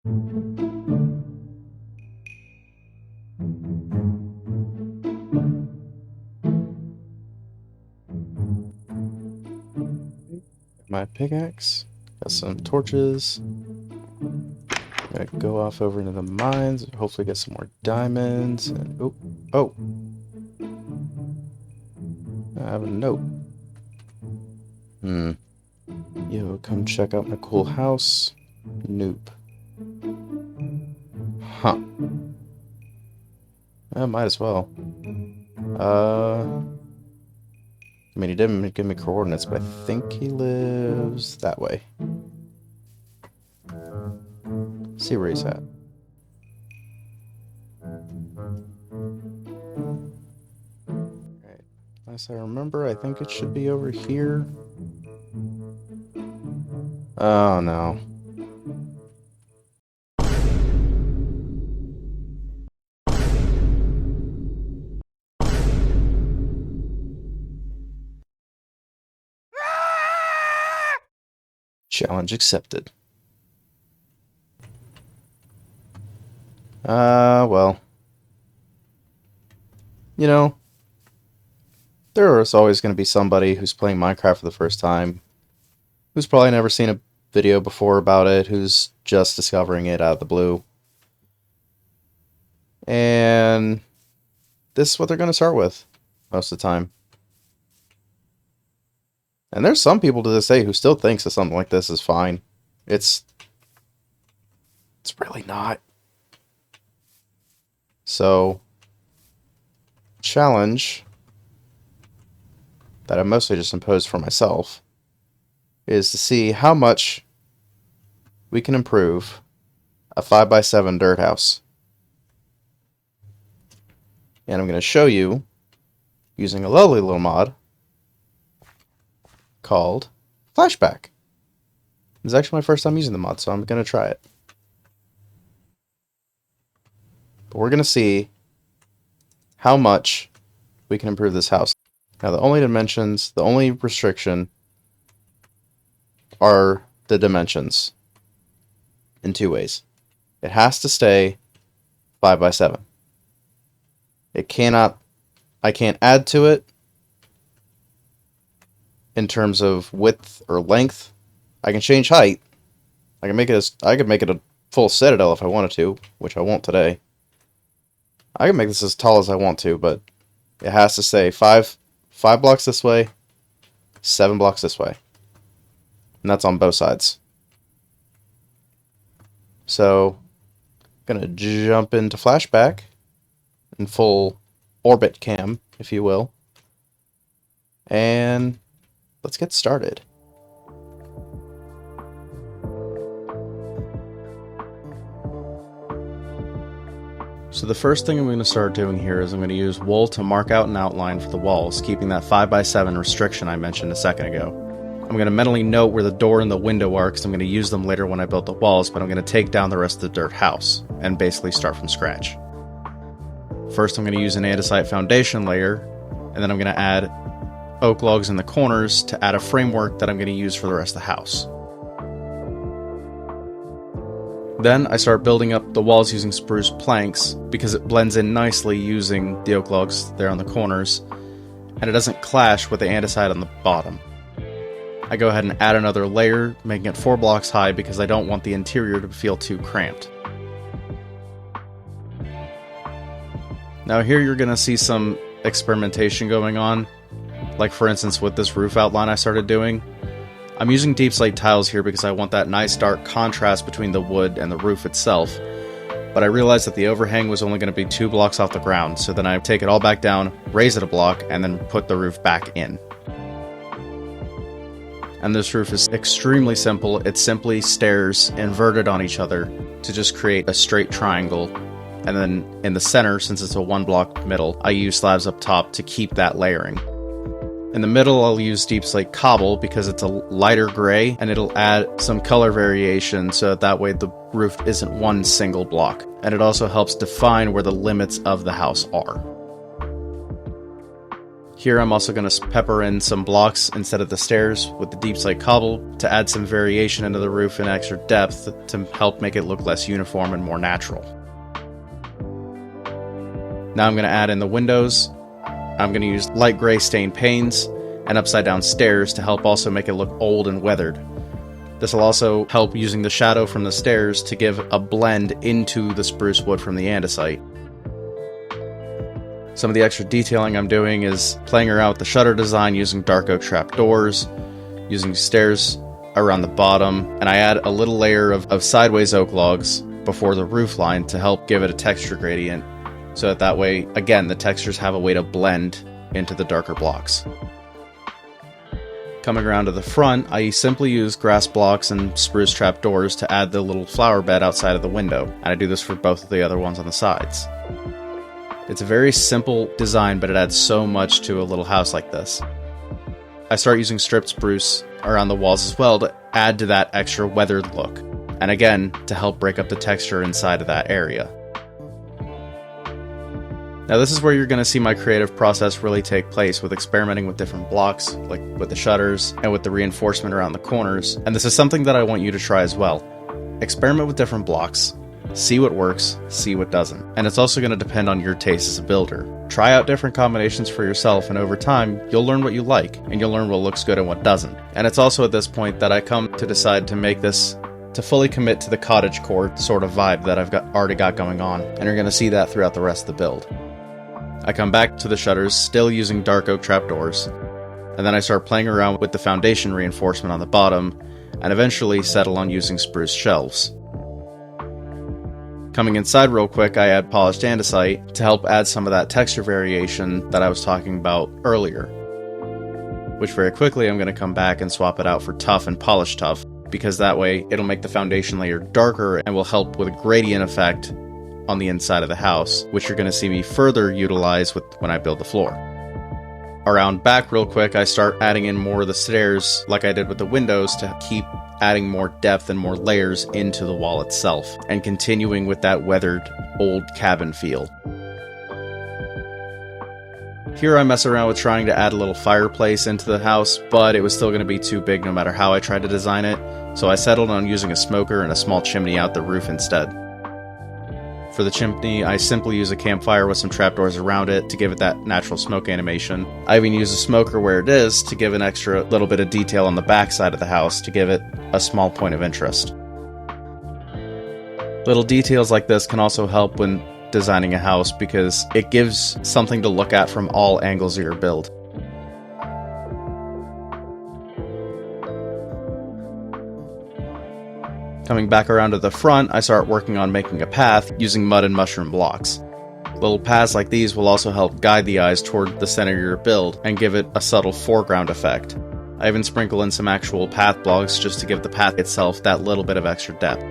My pickaxe. Got some torches. Gonna go off over into the mines. Hopefully get some more diamonds. And, oh! I have a note. Yo, come check out my cool house. Nope. Huh. Might as well. I mean, he didn't give me coordinates, but I think he lives that way. See where he's at. Alright. As I remember, I think it should be over here. Oh, no. Challenge accepted. Well. You know, there is always going to be somebody who's playing Minecraft for the first time, who's probably never seen a video before about it, who's just discovering it out of the blue. And this is what they're going to start with most of the time. And there's some people to this day who still thinks that something like this is fine. It's really not. So, challenge that I mostly just imposed for myself is to see how much we can improve a 5x7 dirt house. And I'm going to show you using a lovely little mod called Flashback. This is actually my first time using the mod, so I'm going to try it. But we're going to see how much we can improve this house. Now, the only dimensions, the only restriction are the dimensions in two ways. It has to stay 5x7. It cannot, I can't add to it in terms of width or length. I can change height. I could make it a full citadel if I wanted to, which I won't today. I can make this as tall as I want to, but it has to stay 5 blocks this way, 7 blocks this way. And that's on both sides. So, I'm gonna jump into Flashback in full orbit cam, if you will. And let's get started. So the first thing I'm going to start doing here is I'm going to use wool to mark out an outline for the walls, keeping that 5x7 restriction I mentioned a second ago. I'm going to mentally note where the door and the window are because I'm going to use them later when I build the walls, but I'm going to take down the rest of the dirt house and basically start from scratch. First I'm going to use an andesite foundation layer, and then I'm going to add oak logs in the corners to add a framework that I'm going to use for the rest of the house. Then I start building up the walls using spruce planks because it blends in nicely using the oak logs there on the corners, and it doesn't clash with the andesite on the bottom. I go ahead and add another layer, making it 4 blocks high because I don't want the interior to feel too cramped. Now here you're going to see some experimentation going on, like for instance with this roof outline I started doing. I'm using deep slate tiles here because I want that nice dark contrast between the wood and the roof itself, but I realized that the overhang was only going to be 2 blocks off the ground, so then I take it all back down, raise it a block, and then put the roof back in. And this roof is extremely simple. It's simply stairs inverted on each other to just create a straight triangle. And then in the center, since it's a 1 block middle, I use slabs up top to keep that layering. In the middle, I'll use deep slate cobble because it's a lighter gray and it'll add some color variation so that way the roof isn't one single block. And it also helps define where the limits of the house are. Here I'm also going to pepper in some blocks instead of the stairs with the deep slate cobble to add some variation into the roof and extra depth to help make it look less uniform and more natural. Now I'm going to add in the windows. I'm going to use light gray stained panes and upside down stairs to help also make it look old and weathered. This will also help using the shadow from the stairs to give a blend into the spruce wood from the andesite. Some of the extra detailing I'm doing is playing around with the shutter design using dark oak trapdoors, using stairs around the bottom, and I add a little layer of sideways oak logs before the roof line to help give it a texture gradient, so that way, again, the textures have a way to blend into the darker blocks. Coming around to the front, I simply use grass blocks and spruce trapdoors to add the little flower bed outside of the window, and I do this for both of the other ones on the sides. It's a very simple design, but it adds so much to a little house like this. I start using stripped spruce around the walls as well to add to that extra weathered look, and again, to help break up the texture inside of that area. Now this is where you're going to see my creative process really take place, with experimenting with different blocks, like with the shutters and with the reinforcement around the corners, and this is something that I want you to try as well. Experiment with different blocks, see what works, see what doesn't, and it's also going to depend on your taste as a builder. Try out different combinations for yourself, and over time, you'll learn what you like, and you'll learn what looks good and what doesn't. And it's also at this point that I come to decide to make this to fully commit to the cottagecore sort of vibe that I've already got going on, and you're going to see that throughout the rest of the build. I come back to the shutters, still using dark oak trapdoors, and then I start playing around with the foundation reinforcement on the bottom, and eventually settle on using spruce shelves. Coming inside real quick, I add polished andesite to help add some of that texture variation that I was talking about earlier, which very quickly I'm going to come back and swap it out for tough and polished tough, because that way it'll make the foundation layer darker and will help with a gradient effect on the inside of the house, which you're going to see me further utilize when I build the floor. Around back real quick, I start adding in more of the stairs like I did with the windows to keep adding more depth and more layers into the wall itself, and continuing with that weathered old cabin feel. Here I mess around with trying to add a little fireplace into the house, but it was still going to be too big no matter how I tried to design it, so I settled on using a smoker and a small chimney out the roof instead. For the chimney, I simply use a campfire with some trapdoors around it to give it that natural smoke animation. I even use a smoker where it is to give an extra little bit of detail on the back side of the house to give it a small point of interest. Little details like this can also help when designing a house because it gives something to look at from all angles of your build. Coming back around to the front, I start working on making a path using mud and mushroom blocks. Little paths like these will also help guide the eyes toward the center of your build and give it a subtle foreground effect. I even sprinkle in some actual path blocks just to give the path itself that little bit of extra depth.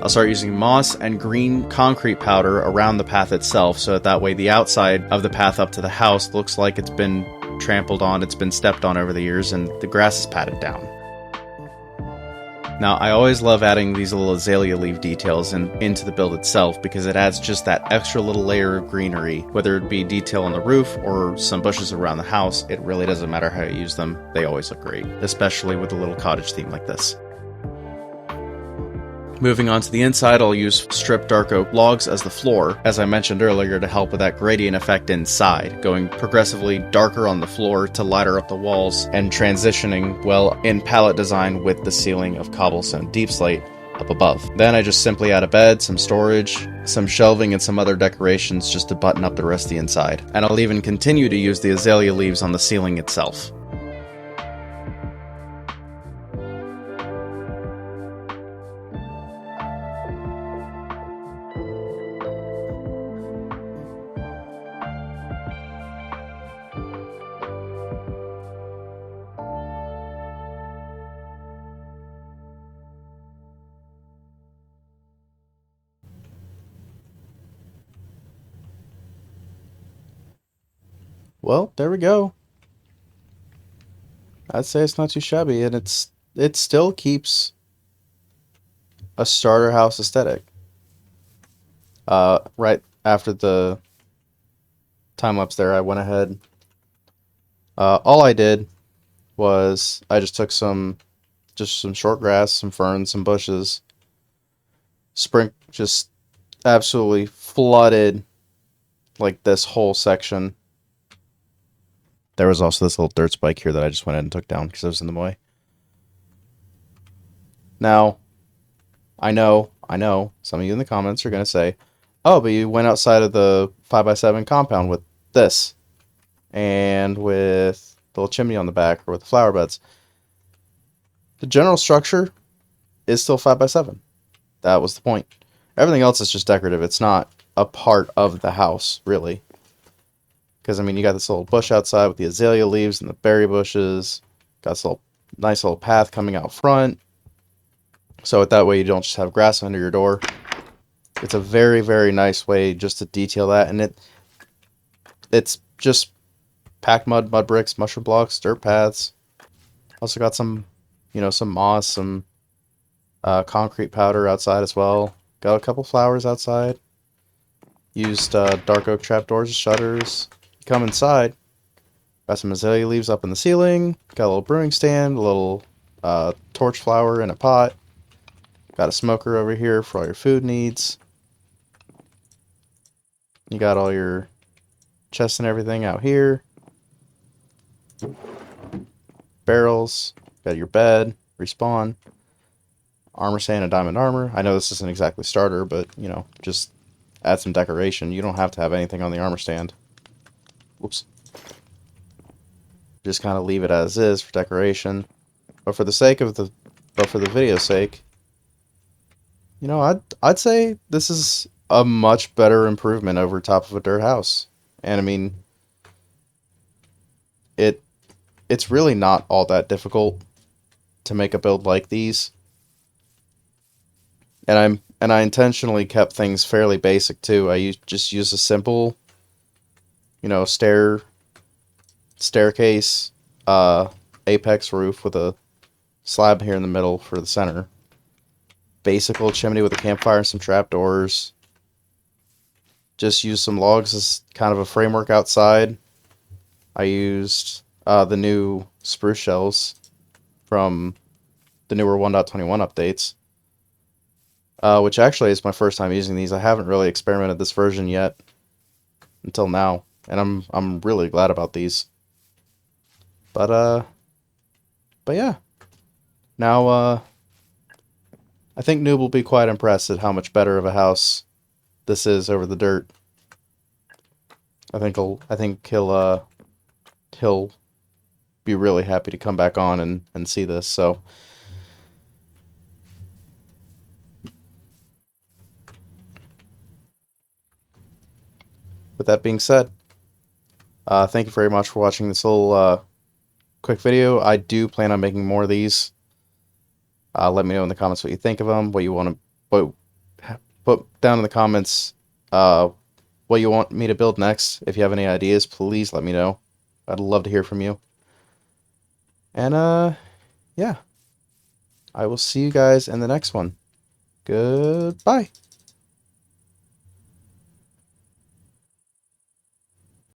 I'll start using moss and green concrete powder around the path itself so that way the outside of the path up to the house looks like it's been trampled on, it's been stepped on over the years, and the grass is patted down. Now, I always love adding these little azalea leaf details into the build itself because it adds just that extra little layer of greenery. Whether it be detail on the roof or some bushes around the house, it really doesn't matter how you use them. They always look great, especially with a little cottage theme like this. Moving on to the inside, I'll use stripped dark oak logs as the floor, as I mentioned earlier, to help with that gradient effect inside, going progressively darker on the floor to lighter up the walls, and transitioning well in palette design with the ceiling of cobblestone deep slate up above. Then I just simply add a bed, some storage, some shelving, and some other decorations just to button up the rest of the inside. And I'll even continue to use the azalea leaves on the ceiling itself. Well, there we go. I'd say it's not too shabby, and it still keeps a starter house aesthetic. Right after the time lapse there, I went ahead. All I did was I just took some short grass, some ferns, some bushes, just absolutely flooded like this whole section. There was also this little dirt spike here that I just went ahead and took down because it was in the way. Now, I know, some of you in the comments are going to say, oh, but you went outside of the 5x7 compound with this and with the little chimney on the back or with the flower beds. The general structure is still 5x7. That was the point. Everything else is just decorative. It's not a part of the house, really. Because, I mean, you got this little bush outside with the azalea leaves and the berry bushes. Got this nice little path coming out front. So that way you don't just have grass under your door. It's a very, very nice way just to detail that. And it's just packed mud bricks, mushroom blocks, dirt paths. Also got some, some moss, some concrete powder outside as well. Got a couple flowers outside. Used dark oak trapdoors and shutters. You come inside. Got some azalea leaves up in the ceiling. Got a little brewing stand, a little torch flower in a pot. Got a smoker over here for all your food needs. You got all your chests and everything out here. Barrels. Got your bed. Respawn. Armor stand and diamond armor. I know this isn't exactly starter, but, just add some decoration. You don't have to have anything on the armor stand. Whoops. Just kind of leave it as is for decoration. But for the video's sake, I'd say this is a much better improvement over top of a dirt house. And I mean, it's really not all that difficult to make a build like these. And I intentionally kept things fairly basic too. I just use a simple, staircase, apex roof with a slab here in the middle for the center. Basic little chimney with a campfire and some trapdoors. Just used some logs as kind of a framework outside. I used the new spruce shells from the newer 1.21 updates. Which actually is my first time using these. I haven't really experimented this version yet until now, and I'm really glad about these. But yeah. Now I think Noob will be quite impressed at how much better of a house this is over the dirt. I think he'll be really happy to come back on and see this. So with that being said, thank you very much for watching this little quick video. I do plan on making more of these. Let me know in the comments what you think of them, what you want to put down in the comments, what you want me to build next. If you have any ideas, please let me know. I'd love to hear from you. And yeah, I will see you guys in the next one. Goodbye.